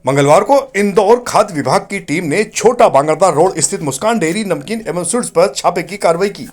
मंगलवार को इंदौर खाद्य विभाग की टीम ने छोटा बांगरदा रोड स्थित मुस्कान डेयरी नमकीन एवं स्वीट्स पर छापे की कार्रवाई की।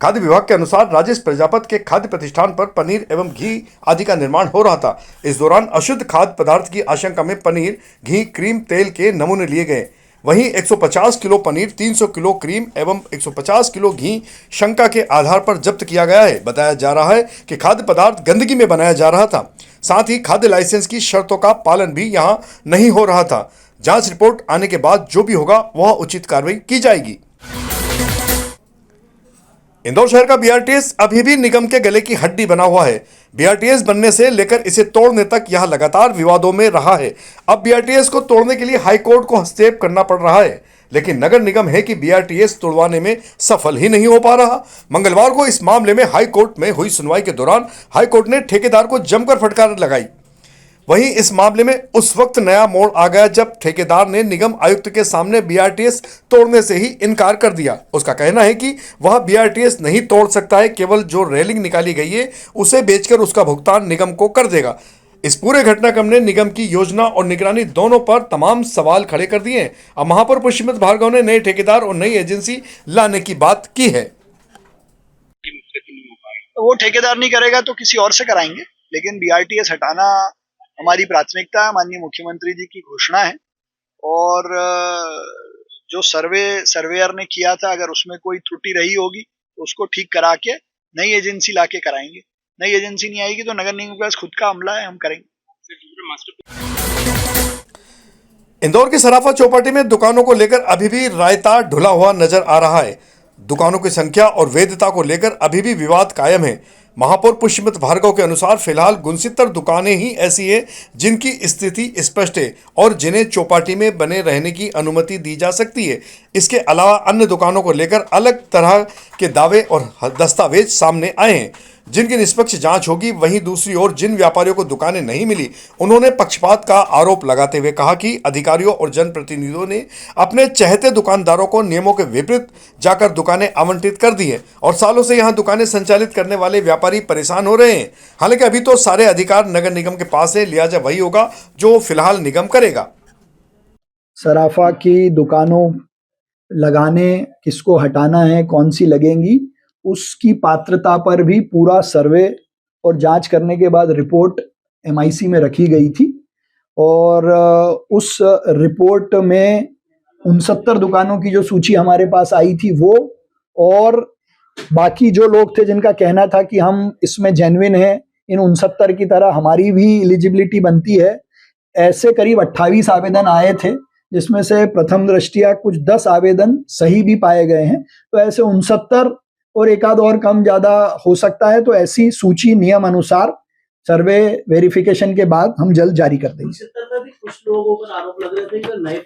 खाद्य विभाग के अनुसार राजेश प्रजापत के खाद्य प्रतिष्ठान पर पनीर एवं घी आदि का निर्माण हो रहा था। इस दौरान अशुद्ध खाद्य पदार्थ की आशंका में पनीर, घी, क्रीम, तेल के नमूने लिए गए। वहीं 150 किलो पनीर, 300 किलो क्रीम एवं 150 किलो घी शंका के आधार पर जब्त किया गया है। बताया जा रहा है कि खाद्य पदार्थ गंदगी में बनाया जा रहा था। साथ ही खाद्य लाइसेंस की शर्तों का पालन भी यहां नहीं हो रहा था। जांच रिपोर्ट आने के बाद जो भी होगा वह उचित कार्रवाई की जाएगी। इंदौर शहर का बीआरटीएस अभी भी निगम के गले की हड्डी बना हुआ है। बीआरटीएस बनने से लेकर इसे तोड़ने तक यह लगातार विवादों में रहा है। अब बीआरटीएस को तोड़ने के लिए हाईकोर्ट को हस्तक्षेप करना पड़ रहा है, लेकिन नगर निगम है कि बीआरटीएस तोड़वाने में सफल ही नहीं हो पा रहा। मंगलवार को इस मामले में हाईकोर्ट में हुई सुनवाई के दौरान हाईकोर्ट ने ठेकेदार को जमकर फटकार लगाई। वहीं इस मामले में उस वक्त नया मोड़ आ गया जब ठेकेदार ने निगम आयुक्त के सामने बीआरटीएस तोड़ने से ही इनकार कर दिया। उसका कहना है कि वह बीआरटीएस नहीं तोड़ सकता है, केवल जो रेलिंग निकाली गई है उसे बेचकर उसका भुगतान निगम को कर देगा। इस पूरे घटनाक्रम ने निगम की योजना और निगरानी दोनों पर तमाम सवाल खड़े कर दिए हैं। अब महापौर पुष्यमित भार्गव ने नए ठेकेदार और नई एजेंसी लाने की बात की है। वो ठेकेदार नहीं करेगा तो किसी और से कराएंगे, लेकिन बीआरटीएस हटाना हमारी प्राथमिकता है। माननीय मुख्यमंत्री जी की घोषणा है और जो सर्वेयर ने किया था, अगर उसमें कोई त्रुटि रही होगी तो उसको ठीक करा के नई एजेंसी लाके कराएंगे। नई एजेंसी नहीं आएगी तो नगर निगम के पास खुद का अमला है, हम करेंगे। इंदौर की सराफा चौपाटी में दुकानों को लेकर अभी भी रायता ढुला हुआ नजर आ रहा है। दुकानों की संख्या और वैधता को लेकर अभी भी विवाद कायम है। महापौर पुष्यमित भार्गव के अनुसार फिलहाल 69 दुकानें ही ऐसी हैं जिनकी स्थिति स्पष्ट है और जिन्हें चौपाटी में बने रहने की अनुमति दी जा सकती है। इसके अलावा अन्य दुकानों को लेकर अलग तरह के दावे और दस्तावेज सामने आए हैं जिनकी निष्पक्ष जांच होगी। वहीं दूसरी ओर जिन व्यापारियों को दुकानें नहीं मिली, उन्होंने पक्षपात का आरोप लगाते हुए कहा कि अधिकारियों और जनप्रतिनिधियों ने अपने चहेते दुकानदारों को नियमों के विपरीत जाकर दुकानें आवंटित कर दी है और सालों से यहां दुकानें संचालित करने वाले व्यापारी परेशान हो रहे हैं। हालांकि अभी तो सारे अधिकार नगर निगम के पास है, लिहाजा वही होगा जो फिलहाल निगम करेगा। सराफा की दुकानों लगाने, किसको हटाना है, कौन सी लगेंगी, उसकी पात्रता पर भी पूरा सर्वे और जांच करने के बाद रिपोर्ट एमआईसी में रखी गई थी और उस रिपोर्ट में 69 दुकानों की जो सूची हमारे पास आई थी वो, और बाकी जो लोग थे जिनका कहना था कि हम इसमें जेन्युइन हैं, इन 69 की तरह हमारी भी एलिजिबिलिटी बनती है, ऐसे करीब 28 आवेदन आए थे जिसमें से प्रथम दृष्टिया कुछ 10 आवेदन सही भी पाए गए हैं। तो ऐसे 69 और एक आध और कम ज्यादा हो सकता है। तो ऐसी सूची नियम अनुसार सर्वे वेरिफिकेशन के बाद हम जल्द जारी कर देंगे। कुछ लोगों पर आरोप लग रहे थे कि नए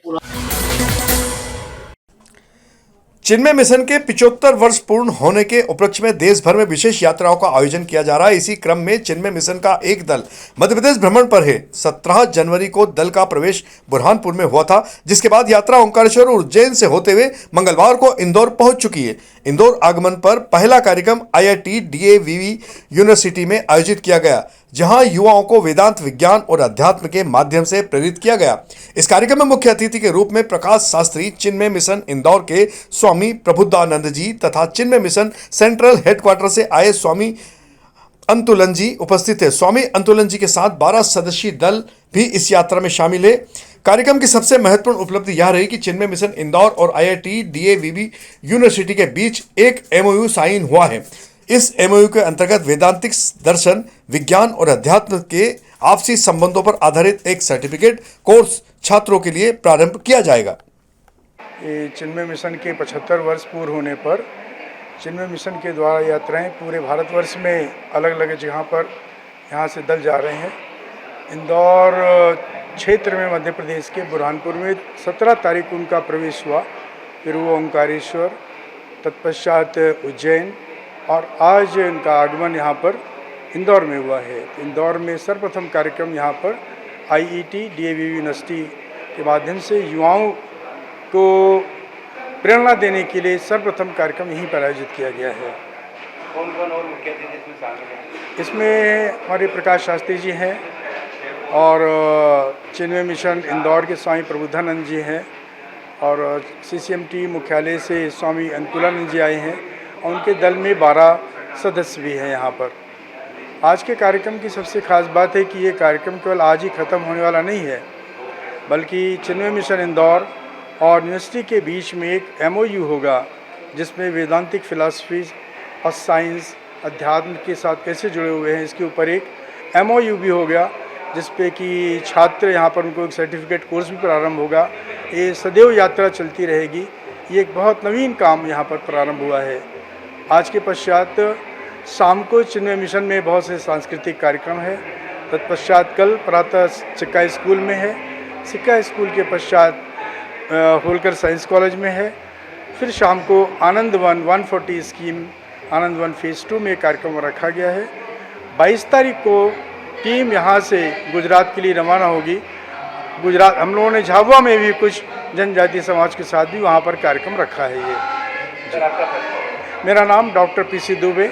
चिन्मय मिशन के 75 वर्ष पूर्ण होने के उपलक्ष्य में देश भर में विशेष यात्राओं का आयोजन किया जा रहा है। इसी क्रम में चिन्मय मिशन का एक दल मध्य प्रदेश भ्रमण पर है। 17 जनवरी को दल का प्रवेश बुरहानपुर में हुआ था, जिसके बाद यात्रा ओंकारेश्वर और उज्जैन से होते हुए मंगलवार को इंदौर पहुंच चुकी है। इंदौर आगमन पर पहला कार्यक्रम IIT DAVV यूनिवर्सिटी में आयोजित किया गया, जहां युवाओं को वेदांत, विज्ञान और अध्यात्म के माध्यम से प्रेरित किया गया। इस कार्यक्रम में मुख्य अतिथि के रूप में प्रकाश शास्त्री, चिन्मय मिशन इंदौर के स्वामी प्रबुद्धानंद जी तथा चिन्मय मिशन सेंट्रल हेडक्वार्टर से आए स्वामी अंतुलन जी उपस्थित थे। स्वामी अंतुलन जी के साथ 12 सदस्यीय दल भी इस यात्रा में शामिल है। कार्यक्रम की सबसे महत्वपूर्ण उपलब्धि यह रही कि चिन्मय मिशन इंदौर और IIT DAVV यूनिवर्सिटी के बीच एक MOU साइन हुआ है। इस MOU के अंतर्गत वेदांतिक दर्शन, विज्ञान और अध्यात्म के आपसी संबंधों पर आधारित एक सर्टिफिकेट कोर्स छात्रों के लिए प्रारंभ किया जाएगा। चिन्मय मिशन के 75 वर्ष पूर्ण होने पर चिन्मय मिशन के द्वारा यात्राएं पूरे भारतवर्ष में अलग अलग जगह पर यहाँ से दल जा रहे हैं। इंदौर क्षेत्र में मध्य प्रदेश के बुरहानपुर में 17 तारीख को उनका प्रवेश हुआ, फिर वो ओंकारेश्वर, तत्पश्चात उज्जैन और आज इनका आगमन यहाँ पर इंदौर में हुआ है। इंदौर में सर्वप्रथम कार्यक्रम यहाँ पर IIT DAVV यूनिवर्सिटी के माध्यम से युवाओं को प्रेरणा देने के लिए सर्वप्रथम कार्यक्रम यहीं पर आयोजित किया गया है। कौन कौन और मुख्य अतिथि इसमें शामिल हैं? इसमें हमारे प्रकाश शास्त्री जी हैं, और चिन्मय मिशन इंदौर के स्वामी प्रबुद्धानंद जी हैं और CCMT मुख्यालय से स्वामी अनुकूलानंद जी आए हैं और उनके दल में 12 सदस्य भी हैं यहाँ पर। आज के कार्यक्रम की सबसे खास बात है कि ये कार्यक्रम केवल आज ही ख़त्म होने वाला नहीं है, बल्कि चिन्मय मिशन इंदौर और यूनिवर्सिटी के बीच में एक MOU होगा जिसमें वेदांतिक फिलॉसफी और साइंस अध्यात्म के साथ कैसे जुड़े हुए हैं इसके ऊपर एक MOU भी हो गया, जिस पे कि छात्र यहाँ पर उनको एक सर्टिफिकेट कोर्स भी प्रारंभ होगा। ये सदैव यात्रा चलती रहेगी। ये एक बहुत नवीन काम यहाँ पर प्रारंभ हुआ है। आज के पश्चात शाम को चिन्मय मिशन में बहुत से सांस्कृतिक कार्यक्रम है। तत्पश्चात कल प्रातः सिक्का स्कूल में है, सिक्का स्कूल के पश्चात होलकर साइंस कॉलेज में है, फिर शाम को आनंद वन 140 स्कीम आनंद वन फेज़ 2 में कार्यक्रम रखा गया है। 22 तारीख को टीम यहाँ से गुजरात के लिए रवाना होगी। गुजरात हम लोगों ने झाबुआ में भी कुछ जनजातीय समाज के साथ भी वहाँ पर कार्यक्रम रखा है। ये मेरा नाम डॉक्टर PC दुबे,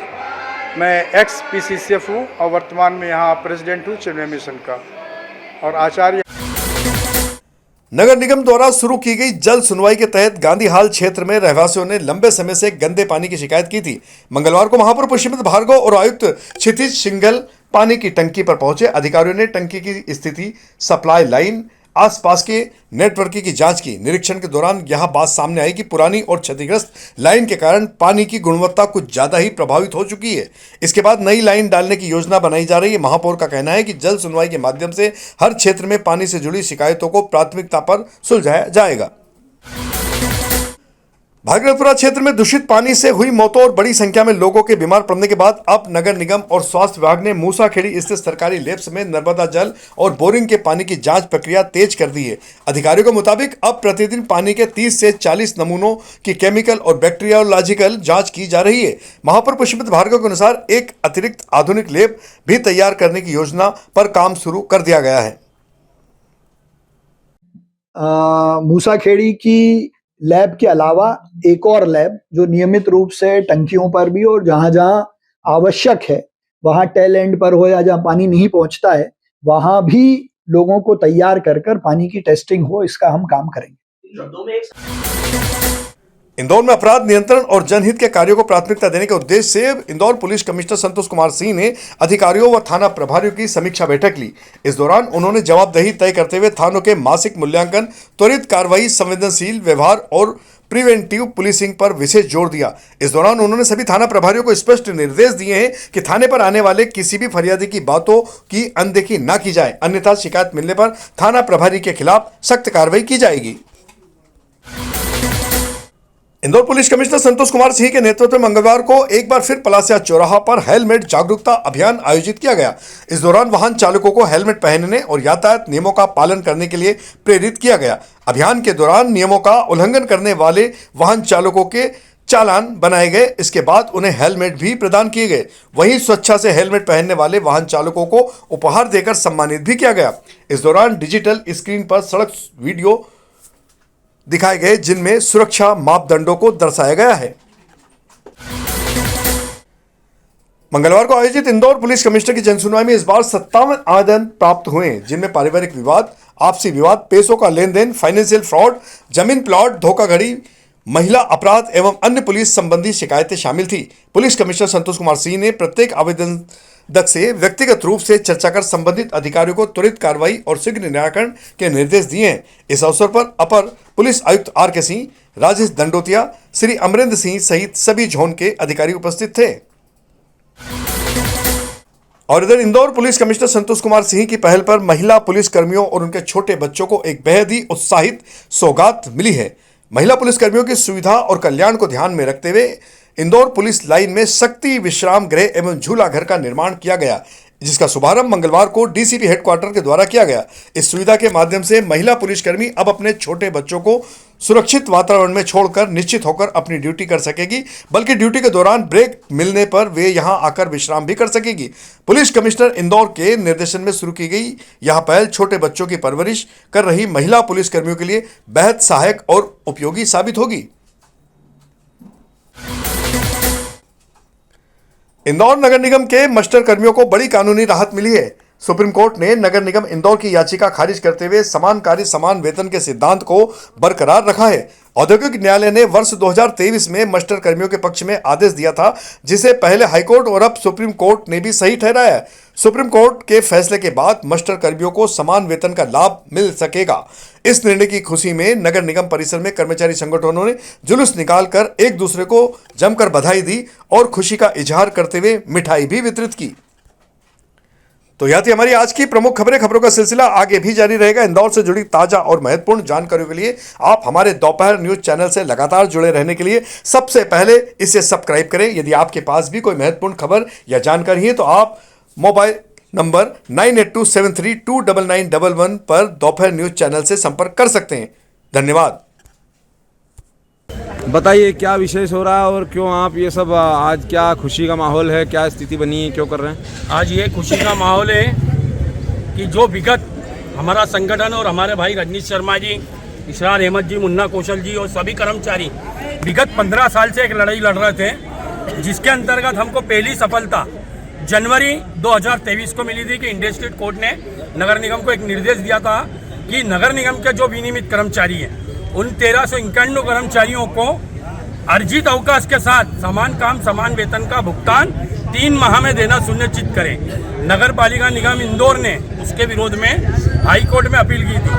मैं एक्स PCCF हूँ और वर्तमान में यहाँ प्रेसिडेंट हूँ चिन्मय मिशन का और आचार्य। नगर निगम द्वारा शुरू की गई जल सुनवाई के तहत गांधी हाल क्षेत्र में रहवासियों ने लंबे समय से गंदे पानी की शिकायत की थी। मंगलवार को महापौर पुष्यमित्र भार्गव और आयुक्त क्षितिज सिंघल पानी की टंकी पर पहुंचे। अधिकारियों ने टंकी की स्थिति, सप्लाई लाइन, आसपास के नेटवर्क की जांच की। निरीक्षण के दौरान यह बात सामने आई कि पुरानी और क्षतिग्रस्त लाइन के कारण पानी की गुणवत्ता कुछ ज्यादा ही प्रभावित हो चुकी है। इसके बाद नई लाइन डालने की योजना बनाई जा रही है। महापौर का कहना है कि जल सुनवाई के माध्यम से हर क्षेत्र में पानी से जुड़ी शिकायतों को प्राथमिकता पर सुलझाया जाएगा। भागलपुरा क्षेत्र में दूषित पानी से हुई मौतों और बड़ी संख्या में लोगों के बीमार पड़ने के बाद अब नगर निगम और स्वास्थ्य विभाग ने मूसाखेड़ी स्थित सरकारी लैब्स में नर्मदा जल और बोरिंग के पानी की जांच प्रक्रिया तेज कर दी है। अधिकारियों के मुताबिक अब प्रतिदिन पानी के 30 से 40 नमूनों की केमिकल और बैक्टीरियोलॉजिकल जांच की जा रही है। महापौर पुष्यमित्र भार्गव के अनुसार एक अतिरिक्त आधुनिक लैब भी तैयार करने की योजना पर काम शुरू कर दिया गया है। मूसाखेड़ी की लैब के अलावा एक और लैब जो नियमित रूप से टंकियों पर भी और जहां जहां आवश्यक है, वहां टेल एंड पर हो या जहां पानी नहीं पहुंचता है, वहां भी लोगों को तैयार कर कर पानी की टेस्टिंग हो, इसका हम काम करेंगे। इंदौर में अपराध नियंत्रण और जनहित के कार्यों को प्राथमिकता देने के उद्देश्य से इंदौर पुलिस कमिश्नर संतोष कुमार सिंह ने अधिकारियों व थाना प्रभारियों की समीक्षा बैठक ली। इस दौरान उन्होंने जवाबदेही तय करते हुए थानों के मासिक मूल्यांकन, त्वरित कार्रवाई, संवेदनशील व्यवहार और प्रिवेंटिव पुलिसिंग पर विशेष जोर दिया। इस दौरान उन्होंने सभी थाना प्रभारियों को स्पष्ट निर्देश दिए हैं कि थाने पर आने वाले किसी भी फरियादी की बातों की अनदेखी न की जाए, अन्यथा शिकायत मिलने पर थाना प्रभारी के खिलाफ सख्त कार्रवाई की जाएगी। इंदौर पुलिस कमिश्नर संतोष कुमार सिंह के नेतृत्व में मंगलवार को एक बार फिर पलासिया चौराहा पर हेलमेट जागरूकता अभियान आयोजित किया गया। इस दौरान वाहन चालकों को हेलमेट पहनने और यातायात नियमों का पालन करने के लिए प्रेरित किया गया। अभियान के दौरान नियमों का उल्लंघन करने वाले वाहन चालकों के चालान बनाए गए। इसके बाद उन्हें हेलमेट भी प्रदान किए गए। वहीं स्वेच्छा से हेलमेट पहनने वाले वाहन चालकों को उपहार देकर सम्मानित भी किया गया। इस दौरान डिजिटल स्क्रीन पर सड़क वीडियो दिखाए गए जिनमें सुरक्षा मापदंडों को दर्शाया गया है। मंगलवार को आयोजित इंदौर पुलिस कमिश्नर की जनसुनवाई में इस बार 57 आवेदन प्राप्त हुए, जिनमें पारिवारिक विवाद, आपसी विवाद, पैसों का लेन देन, फाइनेंशियल फ्रॉड, जमीन प्लॉट, धोखाधड़ी, महिला अपराध एवं अन्य पुलिस संबंधी शिकायतें शामिल थी। पुलिस कमिश्नर संतोष कुमार सिंह ने प्रत्येक आवेदन से व्यक्तिगत रूप से चर्चा कर संबंधित अधिकारियों को त्वरित कार्रवाई और शीघ्र निराकरण के निर्देश दिए हैं। इस अवसर पर अपर पुलिस आयुक्त RK सिंह, राजेश दंडोतिया, श्री अमरेंद्र सिंह सहित सभी जोन के अधिकारी उपस्थित थे। और इधर इंदौर पुलिस कमिश्नर संतोष कुमार सिंह की पहल पर महिला पुलिस कर्मियों और उनके छोटे बच्चों को एक बेहद ही उत्साहित सौगात मिली है। महिला पुलिस कर्मियों की सुविधा और कल्याण को ध्यान में रखते हुए इंदौर पुलिस लाइन में शक्ति विश्राम गृह एवं झूला घर का निर्माण किया गया, जिसका शुभारंभ मंगलवार को DCP हेडक्वार्टर के द्वारा किया गया। इस सुविधा के माध्यम से महिला पुलिसकर्मी अब अपने छोटे बच्चों को सुरक्षित वातावरण में छोड़कर निश्चित होकर अपनी ड्यूटी कर सकेगी, बल्कि ड्यूटी के दौरान ब्रेक मिलने पर वे यहां आकर विश्राम भी कर सकेगी। पुलिस कमिश्नर इंदौर के निर्देशन में शुरू की गई यह पहल छोटे बच्चों की परवरिश कर रही महिला पुलिसकर्मियों के लिए बेहद सहायक और उपयोगी साबित होगी। इंदौर नगर निगम के मस्टर कर्मियों को बड़ी कानूनी राहत मिली है। सुप्रीम कोर्ट ने नगर निगम इंदौर की याचिका खारिज करते हुए समान कार्य समान वेतन के सिद्धांत को बरकरार रखा है। औद्योगिक न्यायालय ने वर्ष 2023 में मास्टर कर्मियों के पक्ष में आदेश दिया था, जिसे पहले हाईकोर्ट और अब सुप्रीम कोर्ट ने भी सही ठहराया है। सुप्रीम कोर्ट के फैसले के बाद मास्टर कर्मियों को समान वेतन का लाभ मिल सकेगा। इस निर्णय की खुशी में नगर निगम परिसर में कर्मचारी संगठनों ने जुलूस निकालकर एक दूसरे को जमकर बधाई दी और खुशी का इजहार करते हुए मिठाई भी वितरित की। तो यह थी हमारी आज की प्रमुख खबरें। खबरों का सिलसिला आगे भी जारी रहेगा। इंदौर से जुड़ी ताजा और महत्वपूर्ण जानकारियों के लिए आप हमारे दोपहर न्यूज चैनल से लगातार जुड़े रहने के लिए सबसे पहले इसे सब्सक्राइब करें। यदि आपके पास भी कोई महत्वपूर्ण खबर या जानकारी है तो आप मोबाइल नंबर 9827329911 पर दोपहर न्यूज चैनल से संपर्क कर सकते हैं। धन्यवाद। बताइए क्या विशेष हो रहा है और क्यों आप ये सब आज, क्या खुशी का माहौल है, क्या स्थिति बनी है, क्यों कर रहे हैं? आज ये खुशी का माहौल है कि जो विगत हमारा संगठन और हमारे भाई रजनीश शर्मा जी, इसरार अहमद जी, मुन्ना कौशल जी और सभी कर्मचारी विगत 15 साल से एक लड़ाई लड़ रहे थे, जिसके अंतर्गत हमको पहली सफलता जनवरी 2023 को मिली थी कि इंडस्ट्रियल कोर्ट ने नगर निगम को एक निर्देश दिया था कि नगर निगम के जो विनियमित कर्मचारी हैं उन 1391 कर्मचारियों को अर्जित अवकाश के साथ समान काम समान वेतन का भुगतान 3 माह में देना सुनिश्चित करें। नगर पालिका निगम इंदौर ने उसके विरोध में हाई कोर्ट में अपील की थी।